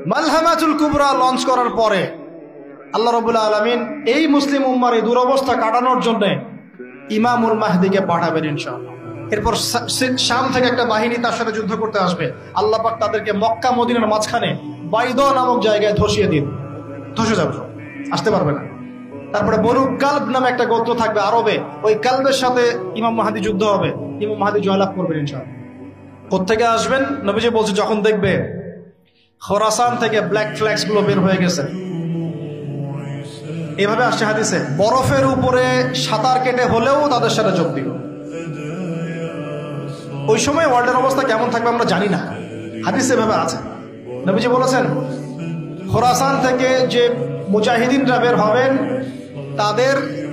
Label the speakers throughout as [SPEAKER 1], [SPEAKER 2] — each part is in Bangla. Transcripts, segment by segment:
[SPEAKER 1] মালহামাতুল কুবরা লঞ্চ করার পরে আল্লাহ রাব্বুল আলামিন এই মুসলিম উম্মার এই দুরবস্থা কাটানোর জন্য ইমামুল মাহদিকে পাঠাবেন ইনশাআল্লাহ। এরপর শাম থেকে একটা বাহিনী তার সাথে যুদ্ধ করতে আসবে। আল্লাহ পাক তাদেরকে মক্কা মদিনার মাঝখানে বাইদা নামক জায়গায় ধসিয়ে দিন, ধসে যাবে, আসতে পারবে না। তারপরে বনু কালব নামে একটা গোত্র থাকবে আরবে, ওই কালবের সাথে ইমাম মাহদি যুদ্ধ হবে, ইমাম মাহদি জয়লাভ করবেন ইনশাআল্লাহ। কোত্থেকে আসবেন? নবীজি বলছে যখন দেখবে খোরাসান থেকে ব্ল্যাক ফ্ল্যাগস গুলো বের হয়ে গেছে, এভাবে আসছে হাদিসে, বরফের উপরে সাঁতার কেটে হলেও তাদের সাথে যোগ দিল। ওই সময় ওয়ার্ল্ডের অবস্থা কেমন থাকবে আমরা জানি না, হাদিসে এভাবে আছে। নবীজি বলেছেন খোরাসান থেকে যে মুজাহিদিনরা বের হবেন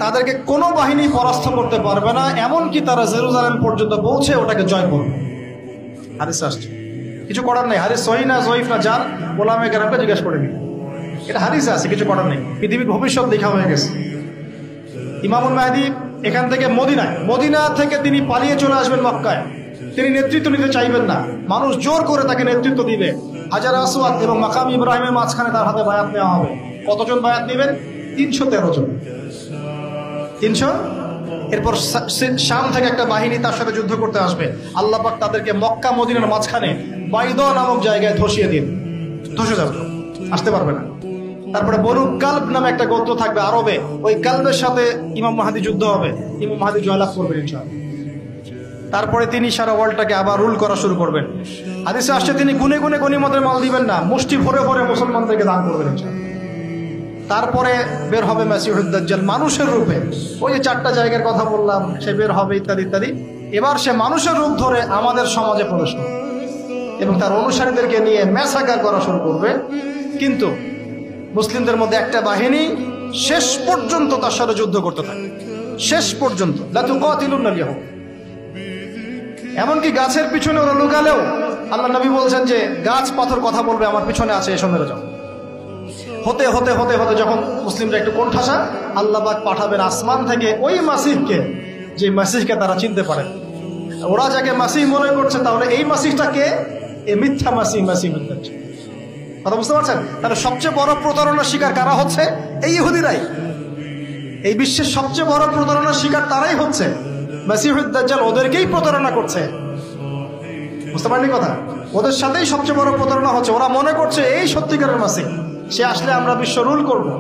[SPEAKER 1] তাদেরকে কোনো বাহিনী পরাস্ত করতে পারবে না, এমনকি তারা জেরুজালেম পর্যন্ত পৌঁছে ওটাকে জয় করবে। হাদিস আসছে, কিছু করার নেই। হাদিস সহিহ না জয়ীফ না জাল, ওলামায়ে কেরামকে জিজ্ঞেস করে নিন, এটা হাদিসে আছে, কিছু করার নেই। পৃথিবীর ভবিষ্যৎ লেখা হয়ে গেছে। ইমামুল মাহদি এখান থেকে মদিনা থেকে তিনি পালিয়ে চলে আসবেন মক্কায়। তিনি নেতৃত্ব নিতে চাইবেন না, মানুষ জোর করে তাকে নেতৃত্ব দিবে। হাজার আসওয়াদ এবং মাকাম ইব্রাহিমের মাঝখানে তার হাতে বায়াত নেওয়া হবে। কতজন বায়াত নেবেন? 313 জন। 300। এরপর শাম থেকে একটা বাহিনী তার সাথে যুদ্ধ করতে আসবে। আল্লাহ পাক তাদেরকে মক্কা মদিনার মাঝখানে বাইদা নামক জায়গায় ধসিয়ে দিন, ধসে যাবে, আসতে পারবে না। তারপরে বনু কালব নামে একটা গোত্র থাকবে আরবে, ওই কালবের সাথে ইমাম মাহদি যুদ্ধ হবে, ইমাম মাহদি জয়লাভ করবেন ইনশাআল্লাহ। তারপরে তিনি সারা ওয়ার্ল্ডটাকে আবার রুল করা শুরু করবেন। হাদিসে আসছে তিনি গুনে গুনে গনিমতের মাল দিবেন না, মুষ্টি ভরে ভরে মুসলমানদেরকে দান করবেন ইনশাআল্লাহ। তারপরে বের হবে মাসিহুদ দাজ্জাল মানুষের রূপে, ওই যে 4টা জায়গার কথা বললাম, সে বের হবে ইত্যাদি ইত্যাদি। এবার সে মানুষের রূপ ধরে আমাদের সমাজে প্রবেশ করবে এবং তার অনুসারীদেরকে নিয়ে ম্যাসাকার করা শুরু করবে। কিন্তু মুসলিমদের মধ্যে একটা বাহিনী শেষ পর্যন্ত তার সাথে যুদ্ধ করতে থাকে, শেষ পর্যন্ত। লা তুকাতিলুনা আল-ইয়াহুদ, এমনকি গাছের পিছনে ওরা লুকালেও আল্লাহ নবী বলছেন যে গাছ পাথর কথা বলবে আমার পিছনে আছে, এসো মেরে যাও। হতে হতে হতে হতে যখন মুসলিমরা একটু কোণঠাসা, আল্লাহ পাক পাঠাবেন আসমান থেকে ওই মাসিহকে, যে মাসিহকে তারা চিনতে পারে। ওরা যাকে মাসিহ মনে করছে, তাহলে এই মাসিহটা কে? এ মিথ্যা মাসিহ, মাসিহুদ দাজ্জাল। কথা বুঝতে পারছেন? তাহলে সবচেয়ে বড় প্রতারণার শিকার কারা হচ্ছে? এই ইহুদিরাই। এই বিশ্বের সবচেয়ে বড় প্রতারণার শিকার তারাই হচ্ছে। মাসিহুদ দাজ্জাল ওদেরকেই প্রতারণা করছে, বুঝতে পারলি কথা? ওদের সাথেই সবচেয়ে বড় প্রতারণা হচ্ছে। ওরা মনে করছে এই সত্যিকারের মাসিহ, সে আসলে আমরা বিশ্ব রুল করবো।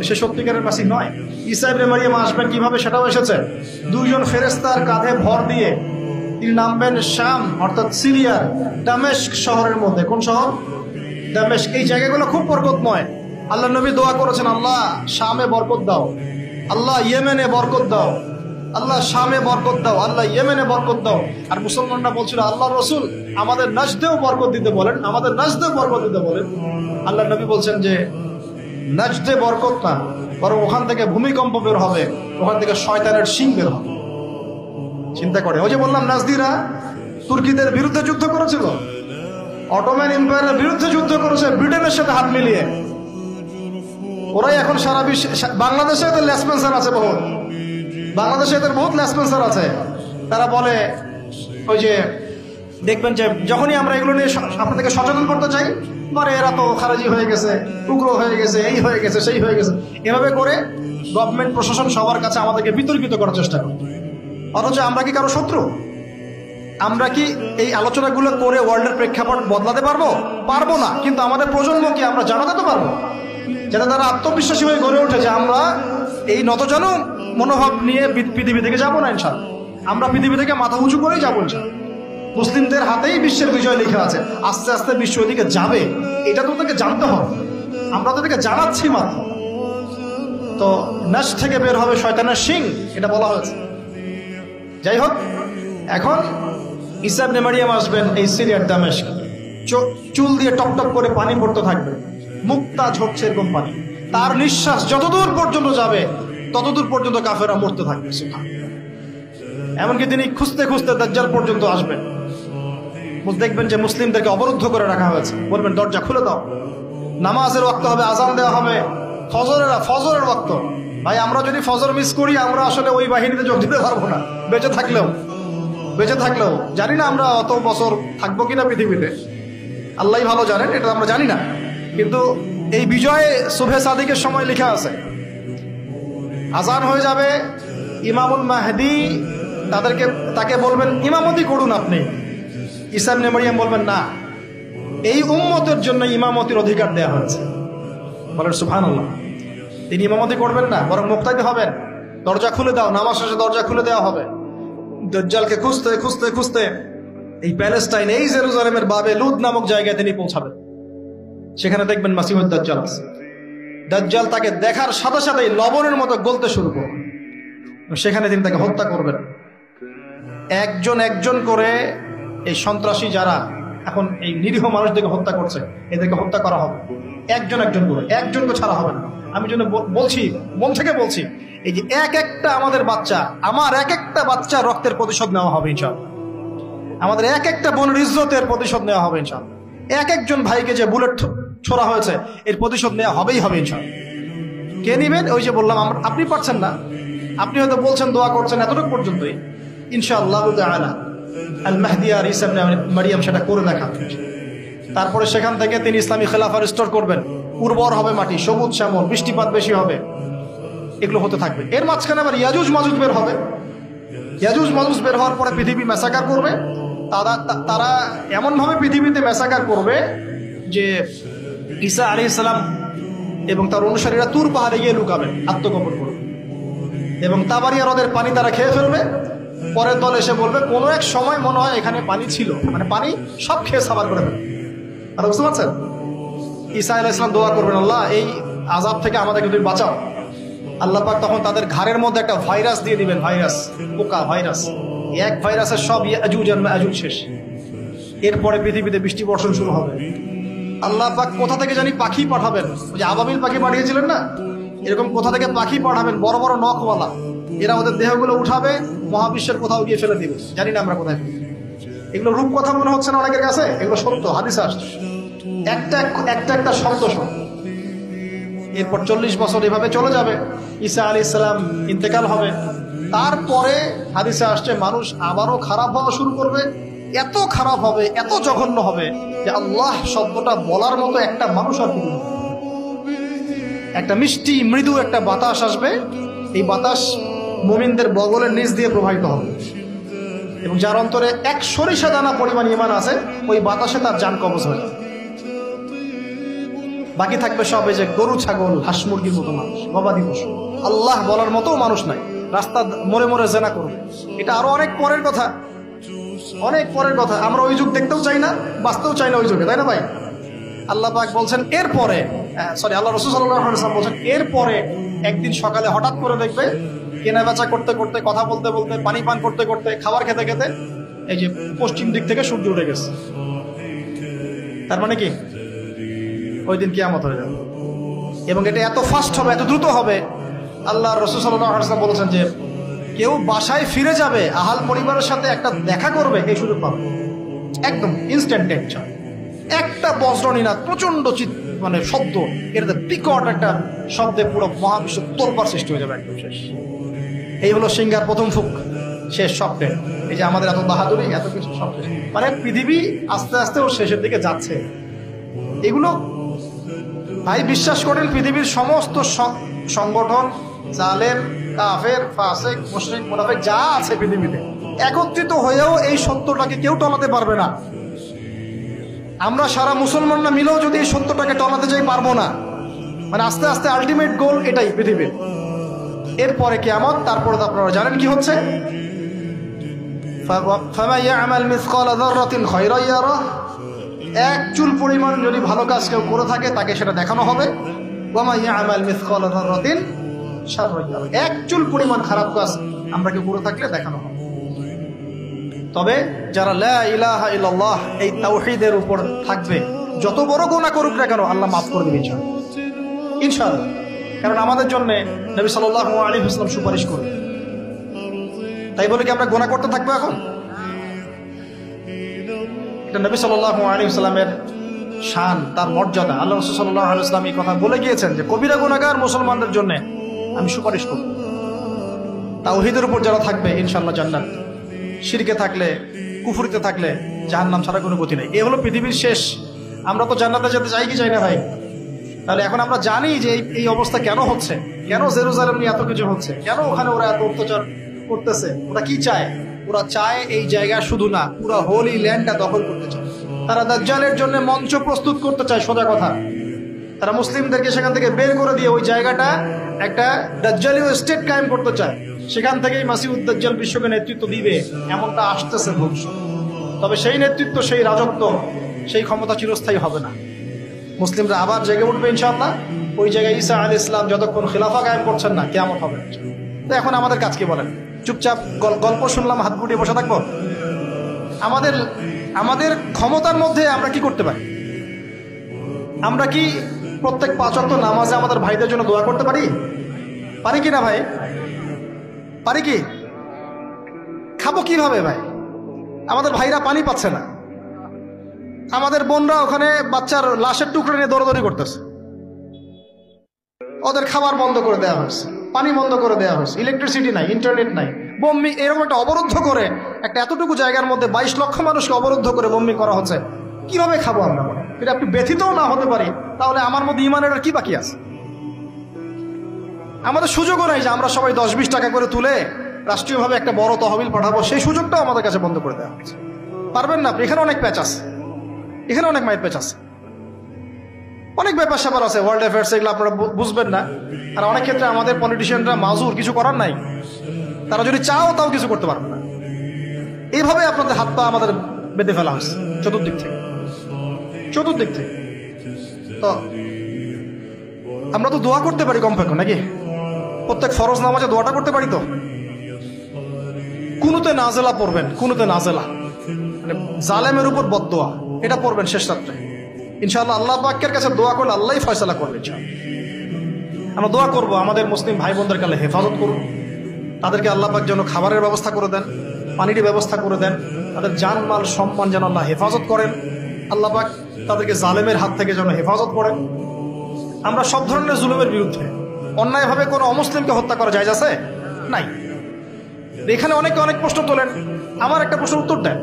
[SPEAKER 1] সে সত্যিকারের মাসিহ নয়। ঈসা ইবনে মারিয়াম আসবেন কিভাবে সেটাও এসেছে। 2 জন ফেরেশতার কাঁধে ভর দিয়ে তিনি নামবেন শাম অর্থাৎ সিরিয়ার দামেস্ক শহরের মধ্যে। কোন শহর? দামেস্ক। এই জায়গাগুলো খুব বরকতময়। আল্লাহ নবী দোয়া করেছেন, আল্লাহ শামে বরকত দাও, আল্লাহ ইয়েমেনে বরকত দাও, আল্লাহ শামে বরকত দাও, আল্লাহ ইয়েমেনে বরকত দাও। আর মুসলমানরা বলছিল, আল্লাহ রসুল আমাদের নাজদেও বরকত দিতে বলেন, আমাদের নাজদেও বরকত দিতে বলেন। আল্লাহ নবী বলছেন যে নাজদে বরকত না, বরং ওখান থেকে ভূমিকম্প বের হবে, ওখান থেকে শয়তানের শিং বের হবে। চিন্তা করে, ওই যে বললাম নাজদিরা তুর্কিদের বিরুদ্ধে যুদ্ধ করেছিল, অটোম্যান এম্পায়ারের বিরুদ্ধে যুদ্ধ করেছে ব্রিটেনের সাথে হাত মিলিয়ে। ওরাই এখন সারা বিশ্বে, বাংলাদেশে এদের লেসপেন্সার আছে বহুত, বাংলাদেশে এদের বহুত লেসপেন্সার আছে। তারা বলে, ওই যে দেখবেন যে যখনই আমরা এগুলো নিয়ে আপনাদেরকে সচেতন করতে চাই, মানে এরা তো খারাজি হয়ে গেছে, টুকরো হয়ে গেছে, এই হয়ে গেছে, সেই হয়ে গেছে, এভাবে করে গভর্নমেন্ট প্রশাসন সবার কাছে আমাদেরকে বিতর্কিত করার চেষ্টা করে। অথচ আমরা কি কারো শত্রু? আমরা কি এই আলোচনাগুলো করে ওয়ার্ল্ডের প্রেক্ষাপট বদলাতে পারবো? পারবো না। কিন্তু আমাদের প্রজন্মকে আমরা জানাতে তো পারবো, যাতে তারা আত্মবিশ্বাসী হয়ে গড়ে ওঠে যে আমরা এই নতজানু মনোভাব নিয়ে পৃথিবী থেকে যাবো না ইনশাআল্লাহ। আমরা পৃথিবী থেকে মাথা উঁচু করেই যাবো ইনশাআল্লাহ। মুসলিমদের হাতেই বিশ্বের বিজয় লেখা আছে। আস্তে আস্তে বিশ্ব ওদিকে যাবে, এটা তো তাদেরকে জানতে হবে। আমরা তাদেরকে জানাচ্ছি মাত্র। তো নাশ থেকে বের হবে শয়তানের শিং, এটা বলা হয়েছে। যাই হোক, এখন ঈসা ইবনে মারিয়াম আসবেন এই সিরিয়ার দামেস্ক। চুল দিয়ে টপ টপ করে পানি পড়তে থাকবে, মুক্তা ঝরছে এরকম পানি। তার নিঃশ্বাস যতদূর পর্যন্ত যাবে ততদূর পর্যন্ত কাফেররা মরতে থাকবে। এমনকি তিনি খুঁজতে খুঁজতে দাজ্জাল পর্যন্ত আসবেন। দেখবেন যে মুসলিমদেরকে অবরুদ্ধ করে রাখা হয়েছে, বলবেন দরজা খুলে দাও, নামাজের ওয়াক্ত হবে, আজান দেওয়া হবে, ফজরের ওয়াক্ত। ভাই আমরা যদি ফজর মিস করি, আমরা আসলে ওই বাহিনীতে যোগ দিতে পারবো না। বেঁচে থাকলেও জানি না আমরা অত বছর থাকবো কিনা পৃথিবীতে, আল্লাহই ভালো জানেন, এটা আমরা জানি না। কিন্তু এই বিজয় সুবহে সাদিকের সময় লেখা আছে, আজান হয়ে যাবে, ইমামুল মাহদি তাকে বলবেন ইমামতি করুন আপনি। ঈসা ইবনে মারইয়াম বলবেন না, এই উম্মতের জন্য ইমামতির অধিকার দেয়া হয়েছে। বলেন সুবহানাল্লাহ। তিনি ইমামতি করবেন না, বরং মুক্তাদি হবেন। দরজা খুলে দাও, নামাজ শেষে দরজা খুলে দেওয়া হবে। দাজ্জালকে খুঁজতে খুঁজতে খুঁজতে এই প্যালেস্টাইন, এই জেরুজালেমের বাবে লুদ নামক জায়গায় তিনি পৌঁছাবেন। সেখানে দেখবেন মাসিহুদ দাজ্জাল আছে। দাজ্জাল তাকে দেখার সাথে সাথেই লবণের মতো গলতে শুরু করবে। সেখানে তিনি তাকে হত্যা করবেন। একজন একজন করে এই সন্ত্রাসী যারা এখন এই নিরীহ মানুষদেরকে হত্যা করছে, এদেরকে হত্যা করা হবে একজন একজন করে, একজনকে ছাড়া হবে না। আমি জন্য বলছি, মন থেকে বলছি, এই যে এক একটা আমাদের বাচ্চা, আমার এক একটা বাচ্চা রক্তের প্রতিশোধ নেওয়া হবে ইনশাআল্লাহ। আমাদের এক একটা বোনের ইজ্জতের প্রতিশোধ নেওয়া হবে ইনশাআল্লাহ। এক একজন ভাইকে যে বুলেট ছোড়া হয়েছে এর প্রতিশোধ নেওয়া হবেই হবে ইনশাআল্লাহ। কে নিবেন? ওই যে বললাম, আপনি পারছেন না, আপনি হয়তো বলছেন দোয়া করছেন এতটুকু পর্যন্তই। ইনশাআল্লাহ তাআলা আল মাহদি আর ঈসা ইবনে মারইয়াম সেটা করে দেখাবেন। তারপরে সেখান থেকে তিনি ইসলামী খেলাফা রিস্টোর করবেন। উর্বর হবে মাটি, সবুজ শ্যামল, বৃষ্টিপাত বেশি হবে, এগুলো হতে থাকবে। এর মাঝখানে আবার ইয়াজুজ মাজুজ বের হবে। ইয়াজুজ মাজুজ বের হওয়ার পরে পৃথিবী ম্যাসাকার করবে। তারা এমনভাবে পৃথিবীতে ম্যাসাকার করবে যে ঈসা আলাইহিস সালাম এবং তার অনুসারীরা তুর পাহাড়ে গিয়ে লুকাবেন, আত্মগোপন করবে, এবং তাবারিয়া হ্রদের পানি তারা খেয়ে ফেলবে। পরের দল এসে বলবে কোনো এক সময় মনে হয় এখানে পানি ছিল, মানে পানি সব খেয়ে সাবার করে ফেলবে। আর বুঝতে পারছেন? ঈসা আলাইহিস সালাম দোয়া করবেন, আল্লাহ এই আযাব থেকে আমাদেরকে তুমি বাঁচাও। আল্লাহ পাক তখন তাদের ঘাড়ের মধ্যে একটা ভাইরাস দিয়ে দিবেন, ভাইরাস, পোকা ভাইরাস। এক ভাইরাসের সব ইয়াজুজ আর মাজুজ শেষ। এরপরে পৃথিবীতে বৃষ্টি বর্ষণ শুরু হবে। আল্লাহ পাক কোথা থেকে জানি পাখি পাঠাবেন, ওই যে আবাবিল পাখি পাঠিয়েছিলেন না, এরকম কোথা থেকে পাখি পাঠাবেন বড় বড় নখওয়ালা। এরা ওদের দেহগুলো উঠাবে, মহাবিশ্বের কোথাও গিয়ে ফেলে দিবে, জানি না আমরা কোথায়। এগুলো রূপ কথা মনে হচ্ছে না অনেকের কাছে, এগুলো সত্য, হাদিসে আসছে। একটা একটা শব্দ শোন। এরপর 40 বছর এভাবে চলে যাবে, ঈসা আলাইহিস সালাম ইন্তেকাল হবে। তারপরে হাদিসে আসছে মানুষ আবারও খারাপ হওয়া শুরু করবে। এত খারাপ হবে, এত জঘন্য হবে যে আল্লাহ শব্দটা বলার মতো একটা মানুষ আর পৃথিবীতে। একটা মিষ্টি মৃদু একটা বাতাস আসবে, এই বাতাস মুমিনদের বগলের নিচ দিয়ে প্রবাহিত হবে, এবং যার অন্তরে এক সরিষা দানা পরিমাণ ঈমান আছে, ওই বাতাসে তার জান কবজ হয়ে যাবে। বাকি থাকবে সব এই যে গরু ছাগল হাঁস মুরগির মতো মানুষ, গবাদি পশু। আল্লাহ বলার মতো মানুষ নাই, রাস্তা মোড়ে মোড়ে জেনা করবে। এটা আরো অনেক পরের কথা, অনেক পরের কথা। আমরা ওই যুগ দেখতেও চাই না, বাঁচতেও চাই না ওই যুগে, তাই না ভাই? আল্লাহ পাক বলছেন এরপরে, আল্লাহ রাসূল সাল্লাল্লাহু আলাইহি ওয়াসাল্লাম বলছেন এরপরে একদিন সকালে হঠাৎ করে দেখবে কেনা বেচা করতে করতে, কথা বলতে বলতে, পানি পান করতে করতে, খাবার খেতে খেতে এই যে পশ্চিম দিক থেকে সূর্য উঠে গেছে। তার মানে কি ওই দিন কিয়ামত হয়ে যাবে, এবং এটা এত ফাস্ট হবে, এত দ্রুত হবে। আল্লাহ রাসূল সাল্লাল্লাহু আলাইহি ওয়াসাল্লাম বলেছেন যে কেউ বাসায় ফিরে যাবে, আহাল পরিবারের সাথে একটা দেখা করবে, এই সুযোগ পাবে একদম ইনস্ট্যান্ট। একটা বজ্রনীনাদ, প্রচন্ড মানে শব্দ, এটাতে বিকট একটা শব্দে পুরো মহাবিশ্ব তোলপাড় সৃষ্টি হয়ে যাবে, একদম শেষ। এই হলো সিংহার প্রথম ফুক, শেষ শব্দে। এই যে আমাদের এত বাহাদুরি, এত কিছু সব শেষ, মানে পৃথিবী আস্তে আস্তে ওর শেষের দিকে যাচ্ছে। এগুলো ভাই বিশ্বাস করেন, পৃথিবীর সমস্ত সংগঠন, জালেম, কাফের, ফাসিক, মুশরিক, মুনাফিক যা আছে পৃথিবীতে, একত্রিত হয়েও এই সত্যটাকে কেউ টলাতে পারবে না। আমরা সারা মুসলমানরা মিলেও যদি এই সত্যটাকে টলাতে চাই, পারবো না। মানে আস্তে আস্তে আলটিমেট গোল এটাই পৃথিবীর। এরপরে কিয়ামত, তারপরে তো আপনারা জানেন কি হচ্ছে। ফামান ইয়া'মাল মিসকালা যাররাতিন খায়রান ইয়ারাহ, এক চুল পরিমাণ যদি ভালো কাজ কেউ করে থাকে তাকে সেটা দেখানো হবে। ওয়া মান ইয়া'মাল মিসকালা যাররাতিন শাররান ইয়ারাহ, এক চুল পরিমাণ খারাপ কাজ আমরা কেউ করে থাকলে দেখানো হবে। তবে যারা লা ইলাহা ইল্লাল্লাহ এই তাওহীদের উপর থাকবে, যত বড় গুনাহ করুক না কেন আল্লাহ মাফ করে দিবেন ইনশাআল্লাহ। কারণ আমাদের জন্য নবী সাল্লাল্লাহু আলাইহি ওয়াসাল্লাম সুপারিশ করবেন। তাই বলে কি আমরা গুনাহ করতে থাকবো এখন? এটা নবী সাল্লাল্লাহু আলাইহি ওয়াসাল্লামের শান, তার মর্যাদা। আল্লাহ রাসূল সাল্লাল্লাহু আলাইহি ওয়াসাল্লাম এই কথা বলে গিয়েছেন যে কবিরা গুনাহগার মুসলমানদের জন্য আমি সুপারিশ করব। তাওহীদের উপর যারা থাকবে ইনশাআল্লাহ জান্নাত, শিরকে থাকলে, কুফরিতে থাকলে জাহান্নাম ছাড়া কোনো গতি নেই। এ হলো পৃথিবীর শেষ। আমরা তো জান্নাতে যেতে চাই কি চাই না ভাই? তাহলে এখন আমরা জানি যে এই অবস্থা কেন হচ্ছে, কেন জেরুজালেম নিয়ে এত কিছু হচ্ছে, কেন ওখানে ওরা এত অত্যাচার করতেছে। ওরা কি চায়? ওরা চায় এই জায়গা শুধু না, পুরো হোলি ল্যান্ডটা দখল করতে চায়। তারা দাজ্জালের জন্য মঞ্চ প্রস্তুত করতে চায়। সোজা কথা, তারা মুসলিমদেরকে সেখান থেকে বের করে দিয়ে ওই জায়গাটা একটা দাজ্জালীয় স্টেট কায়েম করতে চায়। সেখান থেকেই মাসিহুদ দাজ্জাল বিশ্বকে নেতৃত্ব দিবে, এমনটা আসতেছে ভবিষ্যৎ। তবে সেই নেতৃত্ব, সেই রাজত্ব, সেই ক্ষমতা চিরস্থায়ী হবে না। মুসলিমরা আবার জেগে উঠবে ইনশাআল্লাহ। ওই জায়গায় ঈসা আলাইহিস সালাম যতক্ষণ খিলাফা কায়েম করছেন না, কিয়ামত হবে। তো এখন আমাদের কাজ কি বলেন? চুপচাপ গল্প শুনলাম, হাত গুটিয়ে বসে থাকবো? আমাদের ক্ষমতার মধ্যে আমরা কি করতে পারি? আমরা কি প্রত্যেক 5 ওয়াক্ত নামাজে আমাদের ভাইদের জন্য দোয়া করতে পারি? পারি কি না ভাই? পারি কি? খাবো কিভাবে ভাই? আমাদের ভাইরা পানি পাচ্ছে না, আমাদের বোনরা ওখানে বাচ্চার লাশের টুকরো নিয়ে দৌড়াদৌড়ি করতেছে। ওদের খাবার বন্ধ করে দেওয়া হয়েছে, পানি বন্ধ করে দেওয়া হয়েছে, ইলেকট্রিসিটি নাই, ইন্টারনেট নাই। বম্মি এরকম একটা অবরুদ্ধ করে, একটা এতটুকু জায়গার মধ্যে 22 লক্ষ মানুষকে অবরুদ্ধ করে বম্মি করা হচ্ছে। কিভাবে খাবো আমরা? যদি আপনি ব্যথিতও না হতে পারি, তাহলে আমার মধ্যে ইমানের কি বাকি আছে? আমাদের সুযোগও নাই যে আমরা সবাই 10-20 টাকা করে তুলে রাষ্ট্রীয়ভাবে একটা বড় তহবিল পাঠাবো। সেই সুযোগটাও আমাদের কাছে বন্ধ করে দেওয়া হচ্ছে। পারবেন না আপনি? এখানে অনেক প্যাচ আছে, এখানে অনেক মাইট প্যাচ আছে, অনেক ব্যাপার স্যাপার আছে, ওয়ার্ল্ড অ্যাফেয়ার্স, এগুলো আপনারা বুঝবেন না। আর অনেক ক্ষেত্রে আমাদের পলিটিশিয়ানরা মাজুর, কিছু করার নাই। তারা যদি চাও তাও কিছু করতে পারবে না। এইভাবে আপনাদের হাত পা আমাদের বেঁধে ফেলা হয়েছে চতুর্দিক থেকে। তো আমরা তো দোয়া করতে পারি কমপক্ষে, নাকি? প্রত্যেক ফরজ নামাজে দোয়াটা করতে পারি তো? কুনুতে নাজেলা পড়বেন, কুনুতে নাজেলা, মানে জালেমের উপর বদদোয়া, এটা পড়বেন শেষ রাত্রে। ইনশাআল্লাহ আল্লাহ পাকের কাছে দোয়া করলে আল্লাহই ফয়সালা করবে। আমরা দোয়া করব আমাদের মুসলিম ভাই বোনদেরকে আল্লাহ হেফাজত করুন, তাদেরকে আল্লাহ পাক যেন খাবারের ব্যবস্থা করে দেন, পানির ব্যবস্থা করে দেন, তাদের জান মাল সম্মান যেন আল্লাহ হেফাজত করেন। আল্লাহ পাক তাদেরকে জালেমের হাত থেকে যেন হেফাজত করেন। আমরা সব ধরনের জুলুমের বিরুদ্ধে। অন্যায়ভাবে কোনো অমুসলিমকে হত্যা করা যায় আছে? নাই। এখানে অনেকে অনেক প্রশ্ন তোলেন, আমার একটা প্রশ্ন উত্তর দেন।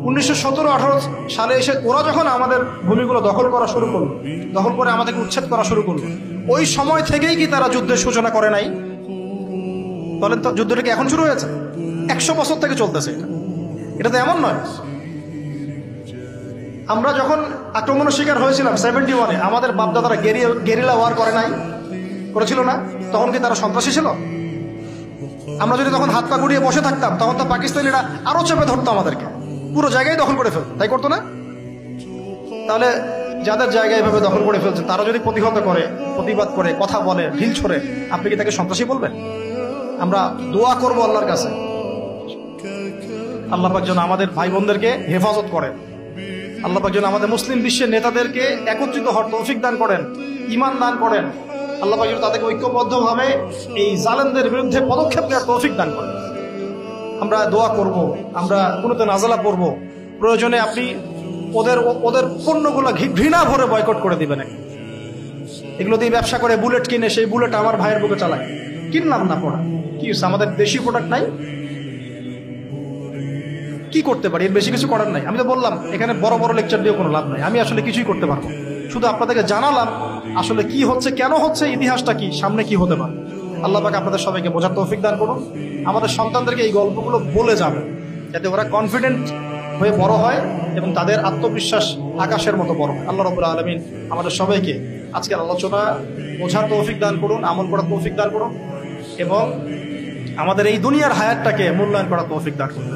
[SPEAKER 1] 1917-18 সালে এসে ওরা যখন আমাদের ভূমিগুলো দখল করা শুরু করলো, দখল করে আমাদেরকে উচ্ছেদ করা শুরু করলো, ওই সময় থেকেই কি তারা যুদ্ধের সূচনা করে নাই? বলেন তো, যুদ্ধটা কি এখন শুরু হয়েছে? 100 বছর থেকে চলতেছে। এটা তো এমন নয়। আমরা যখন আক্রমণের শিকার হয়েছিলাম 71-এ, আমাদের বাপদাদারা গেরিলা ওয়ার করে নাই? করেছিল না? তখন কি তারা সন্ত্রাসী ছিল? আমরা যদি তখন হাত পা গুড়িয়ে বসে থাকতাম, তখন তো পাকিস্তানিরা আরো চেপে ধরতো আমাদেরকে, পুরো জায়গায় দখল করে ফেলত, তাই করতো না? তাহলে যাদের জায়গায় এভাবে দখল করে ফেলছে, তারা যদি প্রতিহত করে, প্রতিবাদ করে, কথা বলে, ঢিল ছড়ে, আপনি কি তাকে সন্ত্রাসী বলবেন? আমরা দোয়া করবো আল্লাহর কাছে, আল্লাহ পাক যেন আমাদের ভাই বোনদেরকে হেফাজত করেন। আল্লাহ পাক যেন আমাদের মুসলিম বিশ্বের নেতাদেরকে একত্রিত হওয়ার তৌফিক দান করেন, ঈমান দান করেন। আল্লাহ পাক যেন তাদেরকে ঐক্যবদ্ধভাবে এই জালেমদের বিরুদ্ধে পদক্ষেপ নেওয়ার তৌফিক দান করেন। আমরা দোয়া করব, আমরা কুনুতে নাজেলা পড়ব। প্রয়োজনে আপনি ওদের পণ্যগুলো ঘৃণা ভরে বয়কট করে দিবেন। এগুলো দিয়ে ব্যবসা করে বুলেট কিনে, সেই বুলেট আমার ভাইয়ের বুকে চালায়, কিনলাম না পড়া কি হচ্ছে? আমাদের দেশি প্রোডাক্ট নাই, কি করতে পারি? এর বেশি কিছু করার নাই। আমি তো বললাম এখানে বড় বড় লেকচার দিয়ে কোনো লাভ নাই, আমি আসলে কিছুই করতে পারবো। শুধু আপনাদেরকে জানালাম আসলে কি হচ্ছে, কেন হচ্ছে, ইতিহাসটা কি, সামনে কি হতে পারে। আল্লাহ পাক আপনাদের সবাইকে বোঝার তৌফিক দান করুন। আমাদের সন্তানদেরকে এই গল্পগুলো বলে যাবে, যাতে ওরা কনফিডেন্ট হয়ে বড় হয় এবং তাদের আত্মবিশ্বাস আকাশের মতো বড় হয়। আল্লাহ রাব্বুল আলামিন আমাদের সবাইকে আজকের আলোচনা বোঝার তৌফিক দান করুন, আমল করার তৌফিক দান করুন এবং আমাদের এই দুনিয়ার হায়াতটাকে মূল্যায়ন করার তৌফিক দান করুন।